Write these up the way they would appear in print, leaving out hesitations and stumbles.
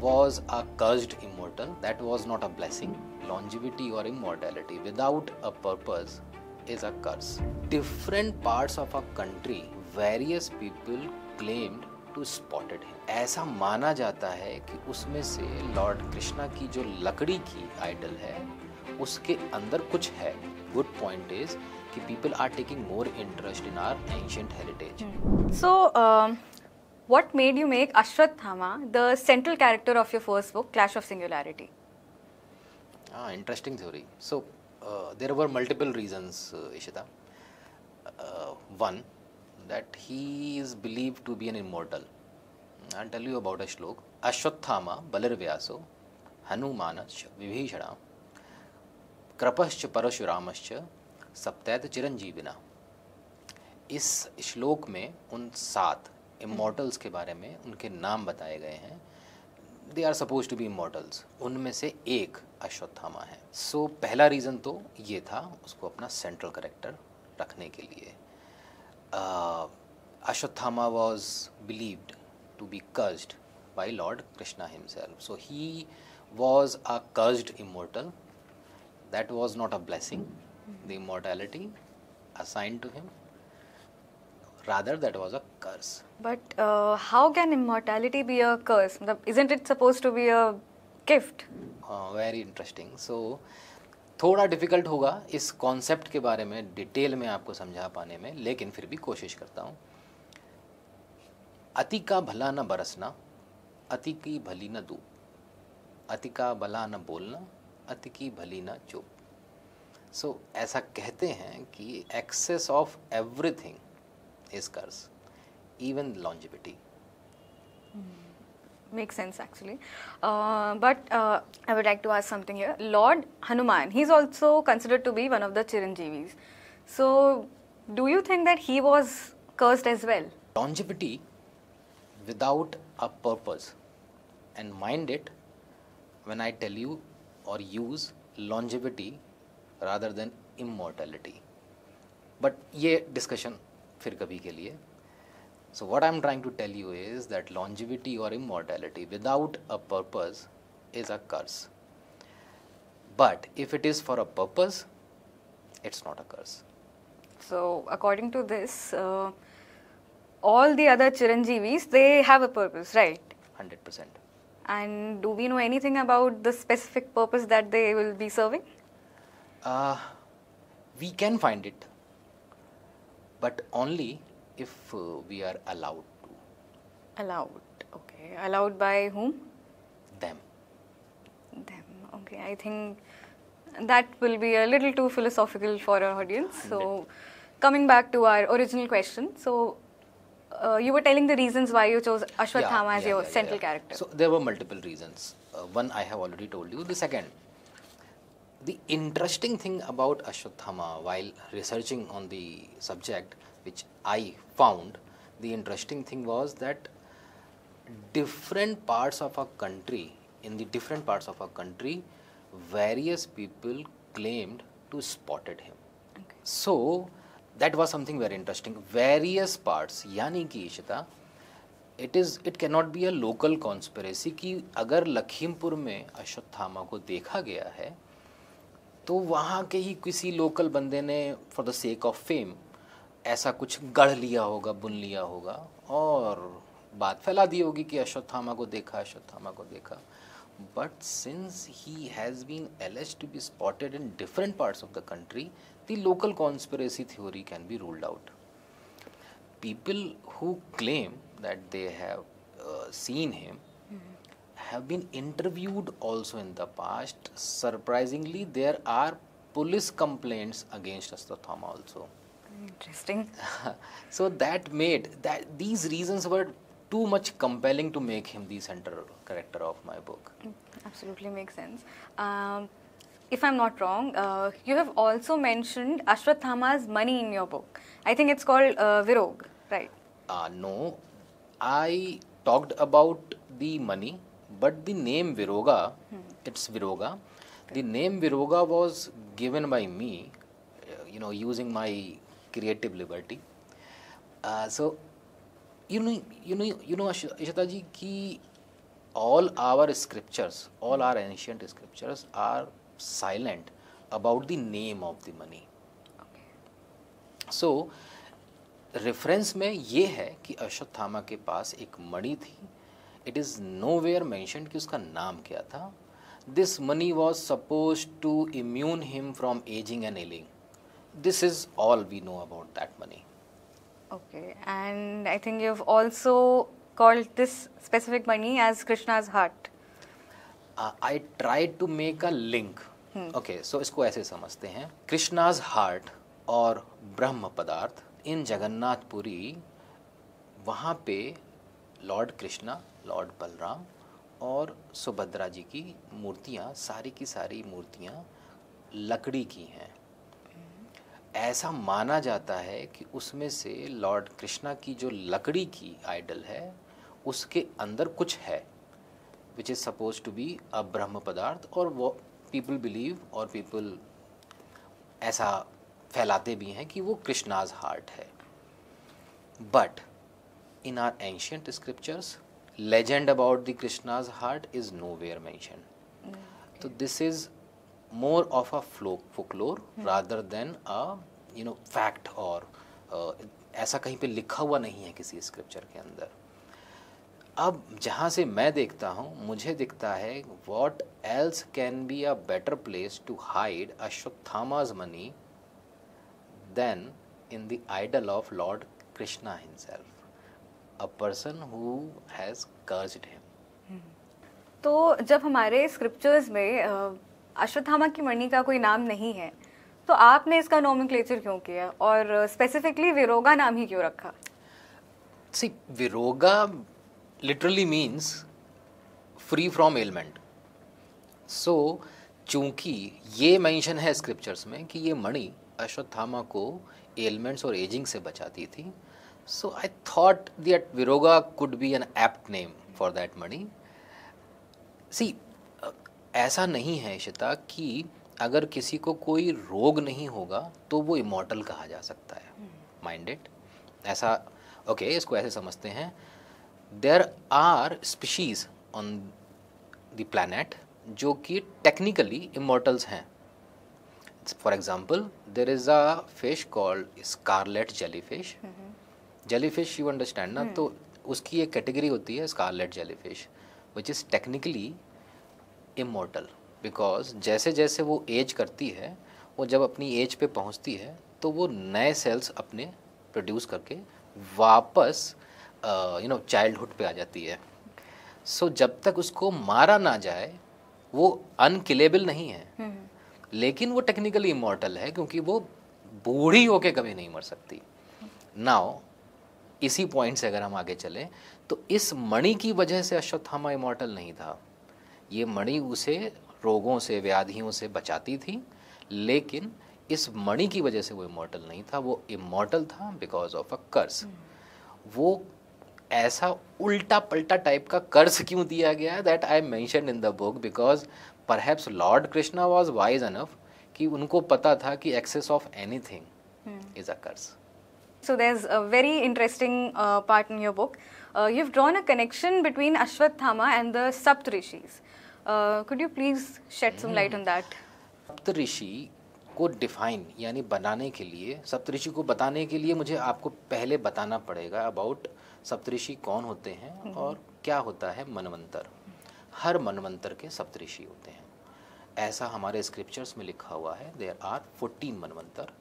was a cursed immortal. That was not a blessing. Longevity or immortality without a purpose is a curse. Different parts of a country, various people claimed to spotted him. ऐसा माना जाता है कि उसमें से Lord Krishna की जो लकड़ी की आइडल है उसके अंदर कुछ है. Good point is कि people are taking more interest in our ancient heritage. So, what made you make Ashwathama the central character of your first book, Clash of Singularity? Interesting theory. So, there were multiple reasons, Ishita. One, that he is believed to be an immortal. I'll tell you about a shlok. Ashwathama balarvyaso hanumanach vibhishana कृपश्च परशुरामश्च सप्तैत चिरंजीविना. इस श्लोक में उन 7 immortals के बारे में उनके नाम बताए गए हैं. They are suppose to be immortals. उनमें से एक अश्वत्थामा है. सो पहला रीज़न तो ये था उसको अपना सेंट्रल कैरेक्टर रखने के लिए. Ashwatthama was believed to be cursed by lord Krishna himself. So he was a cursed immortal. That was not a blessing, the immortality assigned to him. Rather, that was a curse. But how can immortality be a curse? Isn't it supposed to be a gift? Very interesting. So, थोड़ा difficult होगा इस concept के बारे में detail में आपको समझा पाने में, लेकिन फिर भी कोशिश करता हूँ. अति का भला न बरसना, अति की भली न धूप, अति का भला न बोलना, अति की भली ना चुप. सो ऐसा कहते हैं कि excess of everything is curse, even longevity. Makes sense actually. But I would like to ask something here. Lord Hanuman, he's also considered to be one of the Chiranjeevis. So do you think that he was cursed as well? Longevity without a purpose, and mind it when I tell you or use longevity rather than immortality. But ये discussion फिर कभी के लिए. So what I'm trying to tell you is that longevity or immortality without a purpose is a curse. But if it is for a purpose, it's not a curse. So according to this, all the other Chiranjeevis, they have a purpose, right? 100%. And do we know anything about the specific purpose that they will be serving? We can find it, but only if we are allowed to. Allowed, okay. Allowed by whom? Them. Them, okay. I think that will be a little too philosophical for our audience. So, coming back to our original question, so you were telling the reasons why you chose Ashwathama as your central character. So there were multiple reasons. One I have already told you. The second, the interesting thing about Ashwathama while researching on the subject, which I found, the interesting thing was that different parts of our country, in the different parts of our country, various people claimed to spotted him. Okay. So that was something very interesting. Various parts, यानी कि Ishita, it cannot be a local conspiracy कि अगर लखीमपुर में अश्वत्थामा को देखा गया है तो वहाँ के ही किसी लोकल बंदे ने for the sake of fame ऐसा कुछ गढ़ लिया होगा, बुन लिया होगा और बात फैला दी होगी कि अश्वत्थामा को देखा, अश्वत्थामा को देखा. But since he has been alleged to be spotted in different parts of the country, the local conspiracy theory can be ruled out. People who claim that they have seen him have been interviewed also in the past. Surprisingly, there are police complaints against Ashwathama also. Interesting. So that made that these reasons were too much compelling to make him the central character of my book. Absolutely makes sense. If I'm not wrong, you have also mentioned Ashwathama's money in your book. I think it's called Virog, right? No, I talked about the money, but the name Viroga, it's Viroga. The name Viroga was given by me, using my creative liberty. So, Ishita ji, कि all our scriptures, all our ancient scriptures are silent about the name of the money. So reference में ये है कि अश्वत्थामा के पास एक मणि थी. It is nowhere mentioned कि उसका नाम क्या था. This money was suppose to immune him from ageing and ailing. This is all we know about that money. Okay, and I think you've also called this specific money as Krishna's heart. I tried to make a link. Okay, so इसको ऐसे समझते हैं. Krishna's heart और ब्रह्म पदार्थ इन जगन्नाथपुरी, वहाँ पे Lord Krishna, Lord Balram और सुभद्रा जी की मूर्तियाँ, सारी की सारी मूर्तियाँ लकड़ी की हैं. ऐसा माना जाता है कि उसमें से लॉर्ड कृष्णा की जो लकड़ी की आइडल है उसके अंदर कुछ है which is suppose to be a ब्रह्म पदार्थ. और वो पीपल बिलीव और पीपल ऐसा फैलाते भी हैं कि वो कृष्णाज हार्ट है. But in our ancient scriptures legend about the Krishna's heart is nowhere mention. तो this is more of a folklore rather than a fact, और ऐसा कहीं पे लिखा हुआ नहीं है किसी स्क्रिप्चर के अंदर. अब जहाँ से मैं देखता हूँ मुझे दिखता है what else can be a better place to hide Ashwatthama's money than in the idol of Lord Krishna himself, a person who has cursed him. तो जब हमारे स्क्रिप्चर्स में अश्वत्थामा की मणि का कोई नाम नहीं है तो आपने इसका नोमेनक्लेचर क्यों किया और स्पेसिफिकली विरोगा नाम ही क्यों रखा? See, विरोगा literally means free from ailment. So, चूंकि ये मेंशन है स्क्रिप्चर्स में कि ये मणि अश्वत्थामा को एलिमेंट्स और एजिंग से बचाती थी, so I thought that विरोगा could be an apt name for that Mani. See, ऐसा नहीं है इशिता कि अगर किसी को कोई रोग नहीं होगा तो वो इमॉर्टल कहा जा सकता है. माइंडेड ऐसा ओके, इसको ऐसे समझते हैं. There are species on the planet जो कि टेक्निकली इमॉर्टल्स हैं. For example there is a fish called scarlet jellyfish. Jellyfish you understand ना, तो उसकी एक कैटेगरी होती है scarlet jellyfish which is technically immortal, because जैसे जैसे वो एज करती है, वो जब अपनी एज पे पहुंचती है तो वो नए सेल्स अपने प्रोड्यूस करके वापस चाइल्डहुड पे आ जाती है. सो जब तक उसको मारा ना जाए वो अनकिलेबल नहीं है, लेकिन वो टेक्निकली इमॉर्टल है क्योंकि वो बूढ़ी होके कभी नहीं मर सकती. नाउ इसी पॉइंट से अगर हम आगे चलें तो इस मणि की वजह से अश्वत्थामा इमॉर्टल नहीं था. ये मणि उसे रोगों से, व्याधियों से बचाती थी, लेकिन इस मणि की वजह से वो इमॉर्टल नहीं था. वो इमॉर्टल था बिकॉज ऑफ अ कर्स. वो ऐसा उल्टा पल्टा टाइप का कर्स क्यों दिया गया है, that I mention in the book, because perhaps lord Krishna was wise enough कि उनको पता था कि excess of anything is a curse. So there's a very interesting part in your book. You've drawn a connection between Ashwatthama and the Saptarishis. Could you please shed some light on that? सप्तऋषि को define यानी बनाने के लिए, सप्तऋषि को बताने के लिए मुझे आपको पहले बताना पड़ेगा अबाउट सप्तऋषि कौन होते हैं और क्या होता है मनवंतर. हर मनवंतर के सप्तऋषि होते हैं, ऐसा हमारे स्क्रिप्चर्स में लिखा हुआ है. देयर आर 14 मनवंतर.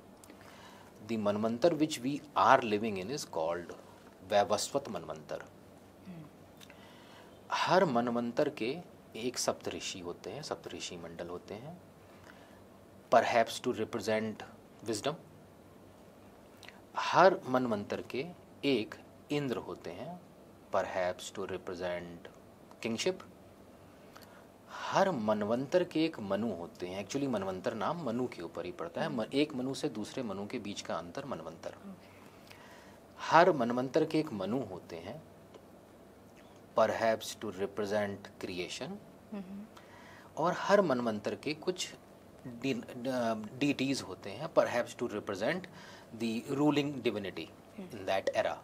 The manvantar which we are living in is called Vaivasvata मनवंतर. हर मनवंतर के एक सप्तऋषि होते हैं, सप्तऋषि मंडल होते हैं, परहैप्स टू रिप्रेजेंट विजडम. हर मनवंतर के एक इंद्र होते हैं, परहैप्स टू रिप्रेजेंट किंगशिप. हर मनवंतर के एक मनु होते हैं. एक्चुअली मनवंतर नाम मनु के ऊपर ही पड़ता है. एक मनु से दूसरे मनु के बीच का अंतर मनवंतर. हर मनवंतर के एक मनु होते हैं, परहैप्स टू रिप्रेजेंट क्रिएशन. और हर मनवंतर के कुछ डीटीज होते हैं, perhaps to represent the ruling divinity in that era.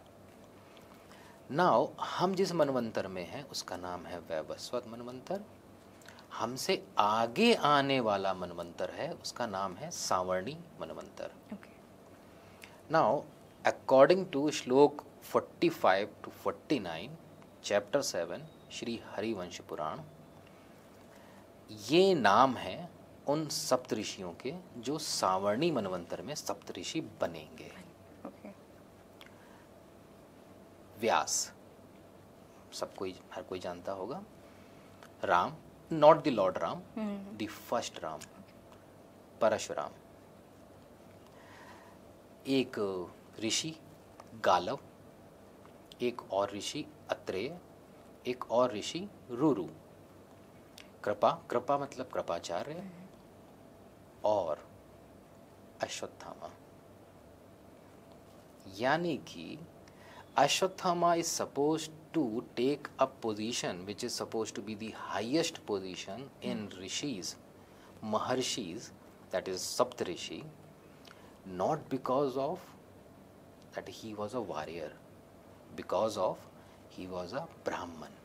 Now हम जिस मनवंतर में हैं उसका नाम है वैवस्वत मनवंतर। हमसे आगे आने वाला मनवंतर है उसका नाम है सावर्णी मनवंतर। नाउ अकॉर्डिंग टू श्लोक 45 to 49 चैप्टर 7 श्री हरिवंश पुराण, ये नाम है उन सप्तऋषियों के जो सावर्णी मनवंतर में सप्तऋषि बनेंगे। व्यास हर कोई जानता होगा। Ram, not the lord Ram, the first Ram, Parshuram. एक ऋषि गालव, एक और ऋषि अत्रेय, एक और ऋषि रुरु। कृपा मतलब कृपाचार्य, और अश्वत्थामा। यानी कि Ashwatthama is supposed to take a position which is supposed to be the highest position in rishis, maharshis, that is Saptarishi, not because of that he was a warrior, because of he was a Brahman.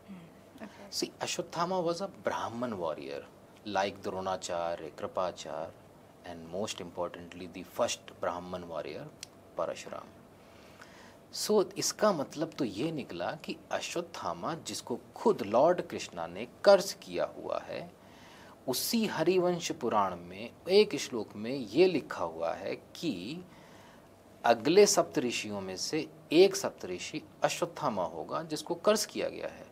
See, Ashwatthama was a Brahman warrior, like Dronacharya, Kripacharya, and most importantly the first Brahman warrior, Parashuram. सो इसका मतलब तो ये निकला कि अश्वत्थामा जिसको खुद Lord Krishna ने कर्ज किया हुआ है, उसी हरिवंश पुराण में एक श्लोक में ये लिखा हुआ है कि अगले सप्तऋषियों में से एक सप्तऋषि अश्वत्थामा होगा जिसको कर्ज किया गया है।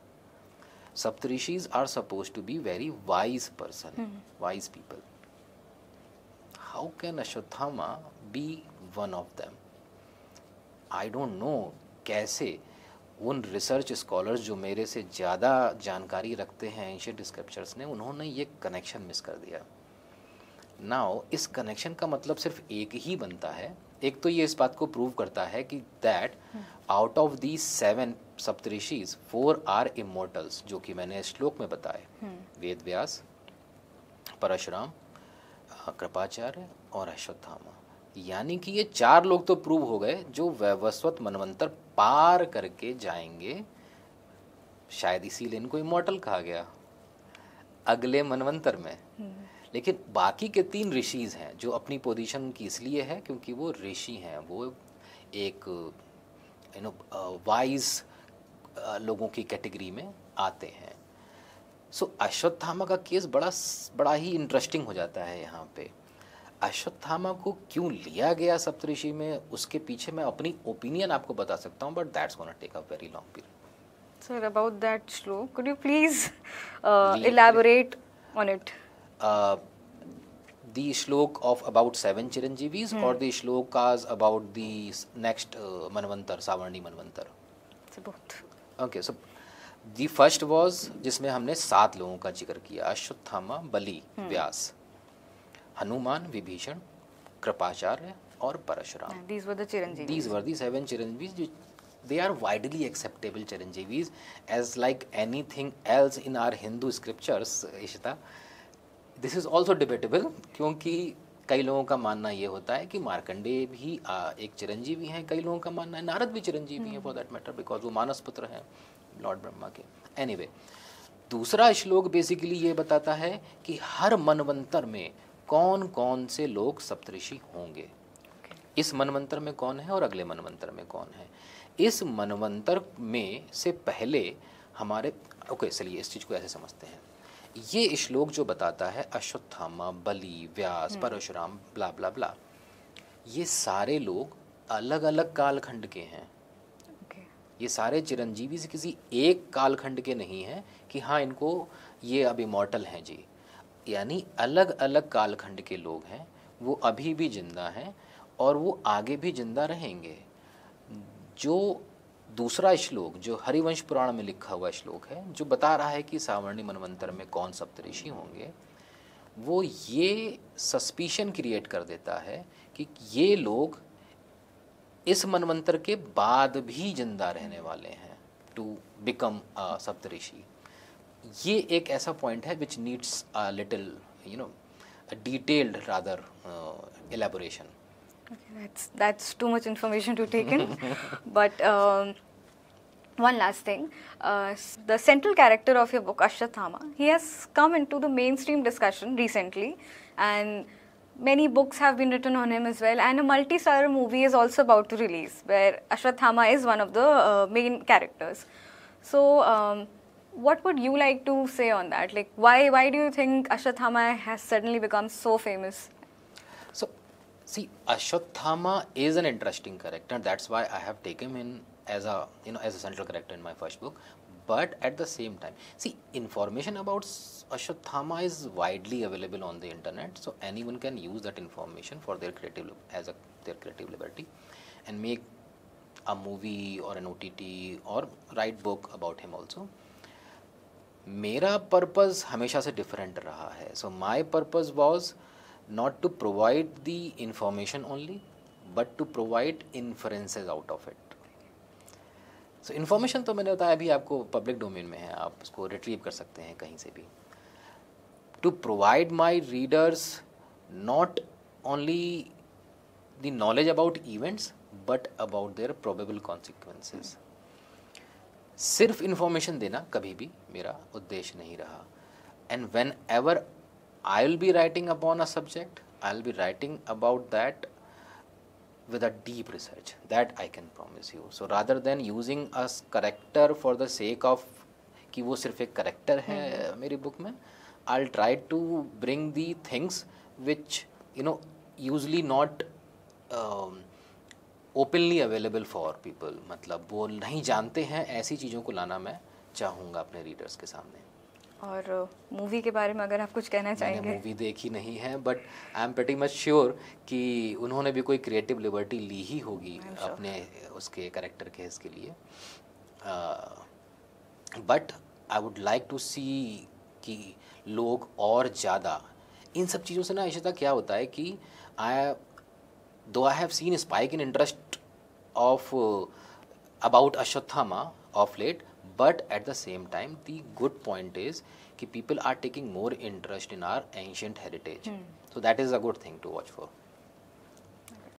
Saptarishis are suppose to be very wise person, wise people. How can Ashwatthama be one of them? I don't know कैसे उन रिसर्च स्कॉलर्स जो मेरे से ज़्यादा जानकारी रखते हैं एंशिएंट स्क्रिप्चर्स ने, उन्होंने ये कनेक्शन मिस कर दिया। नाउ इस कनेक्शन का मतलब सिर्फ एक ही बनता है। एक तो ये इस बात को प्रूव करता है कि दैट आउट ऑफ दी 7 सप्तऋषिज 4 आर इमोर्टल्स, जो कि मैंने श्लोक में बताए, वेद व्यास, परशुराम, कृपाचार्य और अश्वत्थामा। यानी कि ये 4 लोग तो प्रूव हो गए जो वैवस्वत मनवंतर पार करके जाएंगे। शायद इसीलिए इनको इमॉर्टल कहा गया अगले मनवंतर में। लेकिन बाकी के 3 ऋषिज हैं जो अपनी पोजीशन की इसलिए है क्योंकि वो ऋषि हैं, वो एक वाइज लोगों की कैटेगरी में आते हैं। सो अश्वत्थामा का केस बड़ा ही इंटरेस्टिंग हो जाता है यहाँ पे। अश्वत्थामा को क्यों लिया गया सप्तऋषि में, उसके पीछे मैं अपनी ओपिनियन आपको बता सकता हूँ, but that's gonna take a very long period. Sir, about that shloka, could you please elaborate on it? The shloka of about 7 Chiranjeevis or the shlokas about the next मनवंतर, सावर्णी मनवंतर? Both. Okay, so the first was जिसमें हमने 7 लोगों का जिक्र किया, अश्वत्थामा, बलि, व्यास, हनुमान, विभीषण, कृपाचार्य और Parshuram. These were the Chiranjeevis. These were the 7 Chiranjeevis. They are widely acceptable Chiranjeevis as like anything else in our Hindu scriptures. Ishita, this is also debatable क्योंकि कई लोगों का मानना ये होता है कि मार्कंडेय भी एक चिरंजीवी हैं, कई लोगों का मानना है नारद भी चिरंजीवी हैं फॉर दैट मैटर, बिकॉज वो मानस पुत्र हैं लॉर्ड ब्रह्मा के। एनीवे, दूसरा श्लोक बेसिकली ये बताता है कि हर मनवंतर में कौन कौन से लोग सप्तऋषि होंगे। इस मनवंतर में कौन है और अगले मनवंतर में कौन है। इस मनवंतर में से पहले हमारे चलिए इस चीज़ को ऐसे समझते हैं। ये श्लोक जो बताता है अश्वत्थामा, बलि, व्यास, परशुराम, ब्ला ब्ला ब्ला, ये सारे लोग अलग अलग कालखंड के हैं। ये सारे चिरंजीवी से किसी एक कालखंड के नहीं हैं कि हाँ इनको ये अब इमॉर्टल हैं जी। यानी अलग अलग कालखंड के लोग हैं, वो अभी भी जिंदा हैं और वो आगे भी जिंदा रहेंगे। जो दूसरा श्लोक जो हरिवंश पुराण में लिखा हुआ श्लोक है, जो बता रहा है कि सावर्णी मनवंतर में कौन सप्तऋषि होंगे, वो ये सस्पिशन क्रिएट कर देता है कि ये लोग इस मनवंतर के बाद भी जिंदा रहने वाले हैं टू बिकम सप्तऋषि। ये एक ऐसा पॉइंट है which needs a little detailed rather elaboration. Okay, that's too much information to take in. But one last thing. The central character of your book, Ashwathama, he has come into the mainstream discussion recently, and many books have been written on him as well. And a multi-star movie is also about to release, where Ashwathama is one of the main characters. So, what would you like to say on that? Like, why do you think Ashwathama has suddenly become so famous? So, see, Ashwathama is an interesting character. That's why I have taken him in as a as a central character in my first book. But at the same time, see, information about Ashwathama is widely available on the internet, so anyone can use that information for their their creative liberty, and make a movie or an OTT or write book about him also. मेरा purpose हमेशा से different रहा है. So my purpose was not to provide the information only, but to provide inferences out of it. So information तो मैंने बताया अभी आपको पब्लिक डोमेन में है, आप उसको रिट्रीव कर सकते हैं कहीं से भी. To provide my readers not only the knowledge about events but about their probable consequences. सिर्फ इन्फॉर्मेशन देना कभी भी मेरा उद्देश्य नहीं रहा. And whenever I will be writing upon a subject, I will be writing about that with a deep research, that I can promise you. So rather than using a character for the sake of कि वो सिर्फ एक character है मेरी book में, I'll try to bring the things which usually not openly available for people. मतलब वो नहीं जानते हैं, ऐसी चीज़ों को लाना मैं चाहूँगा अपने readers के सामने. और मूवी के बारे में अगर आप कुछ कहना चाहेंगे? मैंने मूवी देखी नहीं है, but I am pretty much sure कि उन्होंने भी कोई क्रिएटिव लिबर्टी ली ही होगी अपने उसके कैरेक्टर के इसके लिए. But I would like to see कि लोग और ज़्यादा इन सब चीज़ों से ना इशिता क्या होता है कि I have seen spike in interest of about Ashwatthama of late. But at the same time, the good point is that people are taking more interest in our ancient heritage. So that is a good thing to watch for.